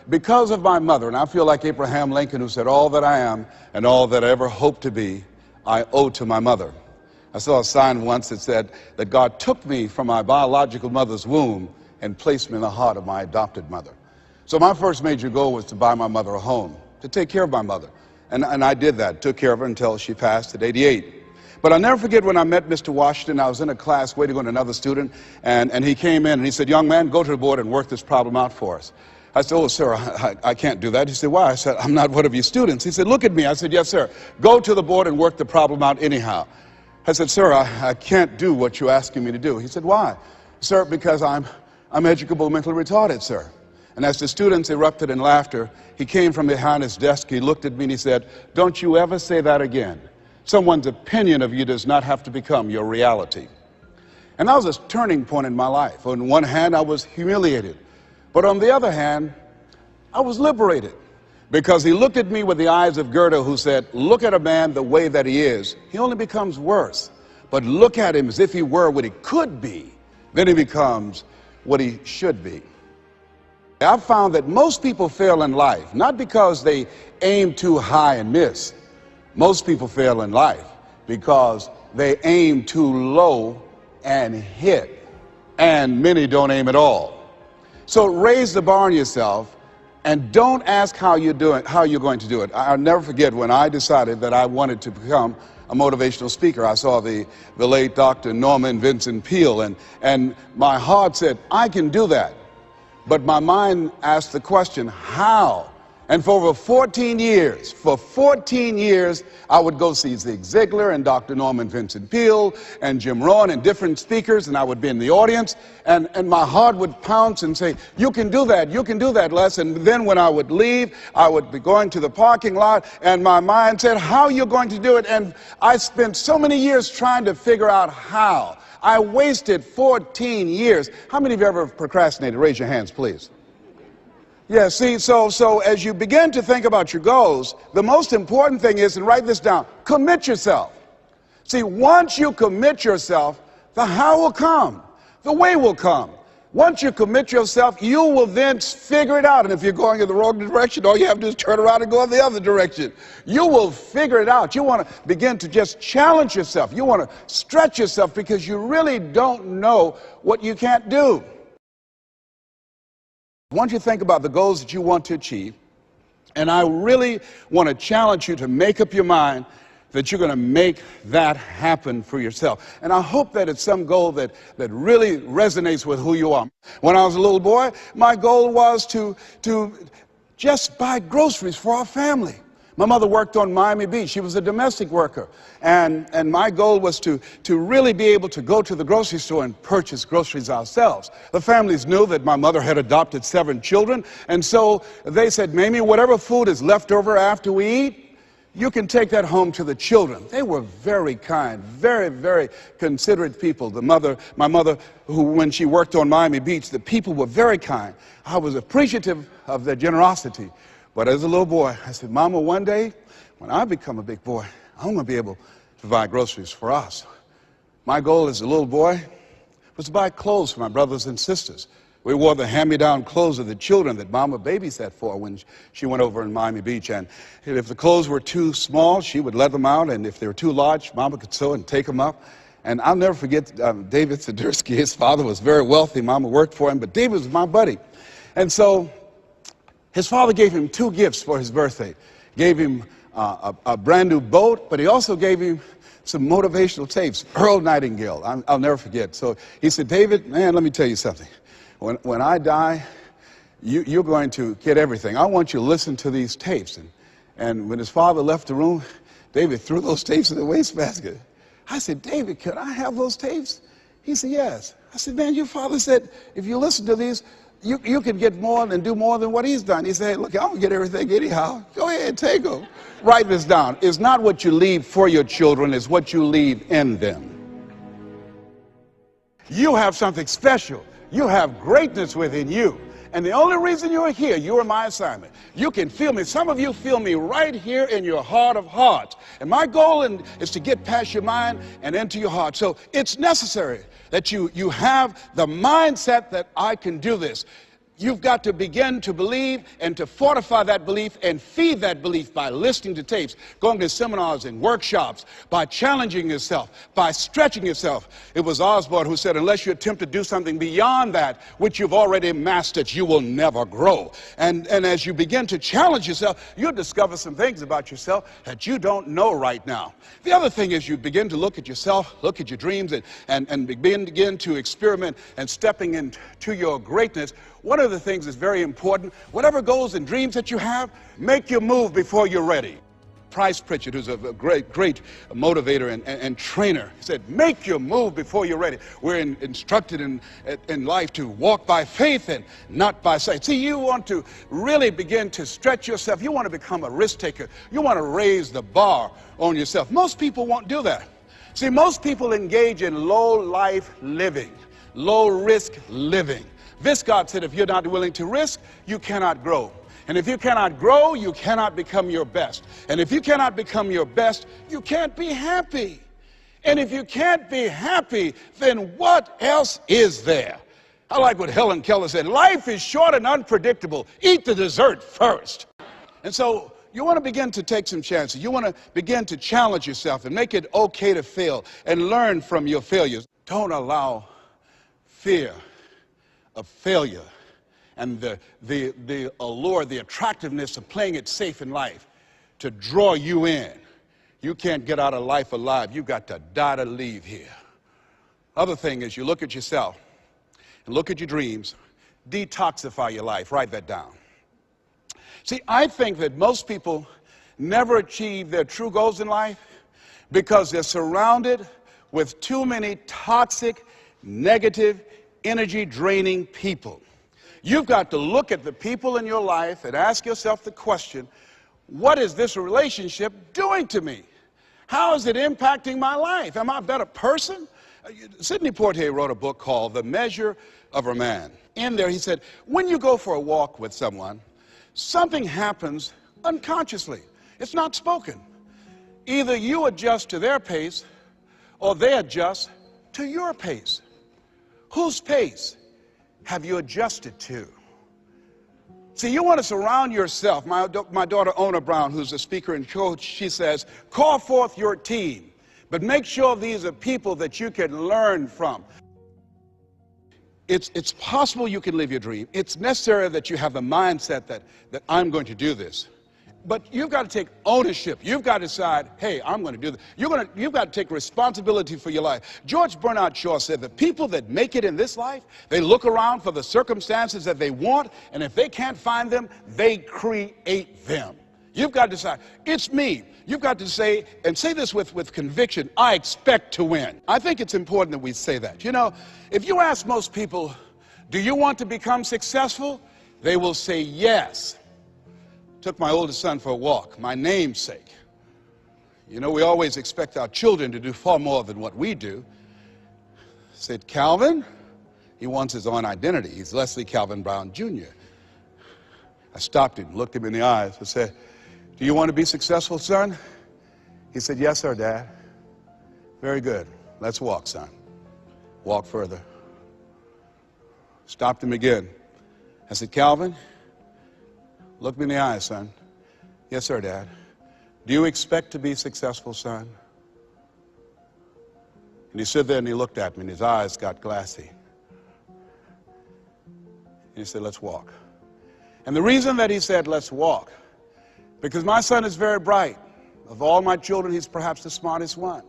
Because of my mother, and I feel like Abraham Lincoln, who said, all that I am and all that I ever hope to be, I owe to my mother. I saw a sign once that said that God took me from my biological mother's womb and placed me in the heart of my adopted mother. So my first major goal was to buy my mother a home, to take care of my mother. And I did that, took care of her until she passed at 88. But I'll never forget when I met Mr. Washington. I was in a class waiting on another student, and he came in and he said, young man, go to the board and work this problem out for us. I said, oh, sir, I can't do that. He said, why? I said, I'm not one of your students. He said, look at me. I said, yes, sir. Go to the board and work the problem out anyhow. I said, sir, I can't do what you're asking me to do. He said, why? Sir, because I'm educable mentally retarded, sir. And as the students erupted in laughter, he came from behind his desk, he looked at me and he said, don't you ever say that again. Someone's opinion of you does not have to become your reality. And that was a turning point in my life. On one hand, I was humiliated. But on the other hand, I was liberated, because he looked at me with the eyes of Goethe, who said, look at a man the way that he is. He only becomes worse. But look at him as if he were what he could be. Then he becomes what he should be. I've found that most people fail in life, not because they aim too high and miss. Most people fail in life because they aim too low and hit. And many don't aim at all. So raise the bar on yourself and don't ask how you're going to do it. I'll never forget when I decided that I wanted to become a motivational speaker. I saw the late Dr. Norman Vincent Peale, and my heart said, I can do that. But my mind asked the question, how? And for over 14 years, I would go see Zig Ziglar and Dr. Norman Vincent Peale and Jim Rohn and different speakers, and I would be in the audience, and my heart would pounce and say, you can do that, Les. And then when I would leave, I would be going to the parking lot, and my mind said, how are you going to do it? And I spent so many years trying to figure out how. I wasted 14 years. How many of you ever procrastinated? Raise your hands, please. Yeah, see, so as you begin to think about your goals, the most important thing is, and write this down, commit yourself. See, once you commit yourself, the how will come, the way will come. Once you commit yourself, you will then figure it out. And if you're going in the wrong direction, all you have to do is turn around and go in the other direction. You will figure it out. You want to begin to just challenge yourself. You want to stretch yourself, because you really don't know what you can't do. Once you think about the goals that you want to achieve, and I really want to challenge you to make up your mind that you're going to make that happen for yourself. And I hope that it's some goal that really resonates with who you are. When I was a little boy, my goal was to just buy groceries for our family. My mother worked on Miami Beach. She was a domestic worker. And my goal was to really be able to go to the grocery store and purchase groceries ourselves. The families knew that my mother had adopted 7 children. And so they said, Mamie, whatever food is left over after we eat, you can take that home to the children. They were very kind, very, very considerate people. My mother, who when she worked on Miami Beach, the people were very kind. I was appreciative of their generosity. But as a little boy, I said, Mama, one day, when I become a big boy, I'm going to be able to buy groceries for us. My goal as a little boy was to buy clothes for my brothers and sisters. We wore the hand-me-down clothes of the children that Mama babysat for when she went over in Miami Beach. And if the clothes were too small, she would let them out. And if they were too large, Mama could sew and take them up. And I'll never forget David Sidursky. His father was very wealthy. Mama worked for him, but David was my buddy. And so his father gave him 2 gifts for his birthday. Gave him a brand new boat, but he also gave him some motivational tapes. Earl Nightingale, I'll never forget. So he said, David, man, let me tell you something. When I die, you're going to get everything. I want you to listen to these tapes. And when his father left the room, David threw those tapes in the wastebasket. I said, David, could I have those tapes? He said, yes. I said, man, your father said, if you listen to these, you can get more and do more than what he's done. He said, look, I'm going to get everything anyhow. Go ahead, take them. Write this down. It's not what you leave for your children, it's what you leave in them. You have something special. You have greatness within you. And the only reason you're here, you are my assignment. You can feel me. Some of you feel me right here in your heart of hearts. And my goal is to get past your mind and into your heart. So it's necessary that you have the mindset that I can do this. You've got to begin to believe and to fortify that belief and feed that belief by listening to tapes, going to seminars and workshops, by challenging yourself, by stretching yourself. It was Osborne who said, unless you attempt to do something beyond that which you've already mastered, you will never grow. And as you begin to challenge yourself, you'll discover some things about yourself that you don't know right now. The other thing is you begin to look at yourself, look at your dreams, and begin to experiment and stepping into your greatness. One of the things that's very important, whatever goals and dreams that you have, make your move before you're ready. Price Pritchard, who's a great motivator and trainer, said, make your move before you're ready. We're instructed in life to walk by faith and not by sight. See, you want to really begin to stretch yourself. You want to become a risk taker. You want to raise the bar on yourself. Most people won't do that. See, most people engage in low-life living, low-risk living. Viscott said, if you're not willing to risk, you cannot grow. And if you cannot grow, you cannot become your best. And if you cannot become your best, you can't be happy. And if you can't be happy, then what else is there? I like what Helen Keller said, life is short and unpredictable. Eat the dessert first. And so you want to begin to take some chances. You want to begin to challenge yourself and make it okay to fail and learn from your failures. Don't allow fear of failure and the allure, the attractiveness of playing it safe in life to draw you in. You can't get out of life alive. You've got to die to leave here. Other thing is you look at yourself and look at your dreams, detoxify your life. Write that down. See, I think that most people never achieve their true goals in life because they're surrounded with too many toxic, negative, energy-draining people. You've got to look at the people in your life and ask yourself the question, what is this relationship doing to me? How is it impacting my life? Am I a better person? Sidney Poitier wrote a book called The Measure of a Man. In there he said, when you go for a walk with someone, something happens unconsciously. It's not spoken. Either you adjust to their pace or they adjust to your pace. Whose pace have you adjusted to? See, you want to surround yourself. My daughter, Ona Brown, who's a speaker and coach, she says, call forth your team, but make sure these are people that you can learn from. It's possible you can live your dream. It's necessary that you have the mindset that I'm going to do this. But you've got to take ownership. You've got to decide, hey, I'm going to do this. You've got to take responsibility for your life. George Bernard Shaw said the people that make it in this life, they look around for the circumstances that they want, and if they can't find them, they create them. You've got to decide, it's me. You've got to say, and say this with conviction, I expect to win. I think it's important that we say that. You know, if you ask most people, do you want to become successful? They will say yes. Took my oldest son for a walk, my namesake. You know, we always expect our children to do far more than what we do. Said, Calvin, he wants his own identity. He's Leslie Calvin Brown, Jr. I stopped him, looked him in the eyes, and said, do you want to be successful, son? He said, yes, sir, Dad. Very good. Let's walk, son. Walk further. Stopped him again. I said, Calvin, look me in the eyes, son. Yes, sir, Dad. Do you expect to be successful, son? And he stood there and he looked at me and his eyes got glassy. And he said, let's walk. And the reason that he said, let's walk, because my son is very bright. Of all my children, he's perhaps the smartest one.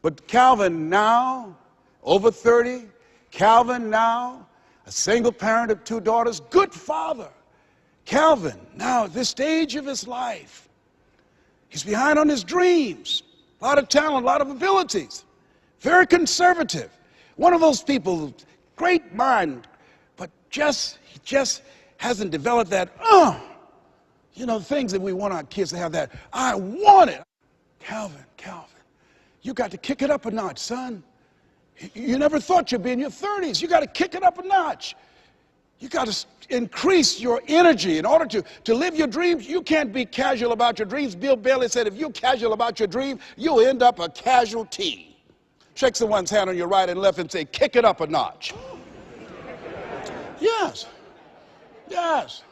But Calvin now, over 30, Calvin now, a single parent of 2 daughters, good father. Calvin, now at this stage of his life, he's behind on his dreams. A lot of talent, a lot of abilities. Very conservative. One of those people, great mind, but he just hasn't developed that, you know, things that we want our kids to have that, I want it. Calvin, you got to kick it up a notch, son. You never thought you'd be in your 30s. You got to kick it up a notch. You got to increase your energy in order to live your dreams. You can't be casual about your dreams. Bill Bailey said, if you're casual about your dream, you'll end up a casualty. Shake someone's hand on your right and left and say, kick it up a notch. Yes. Yes.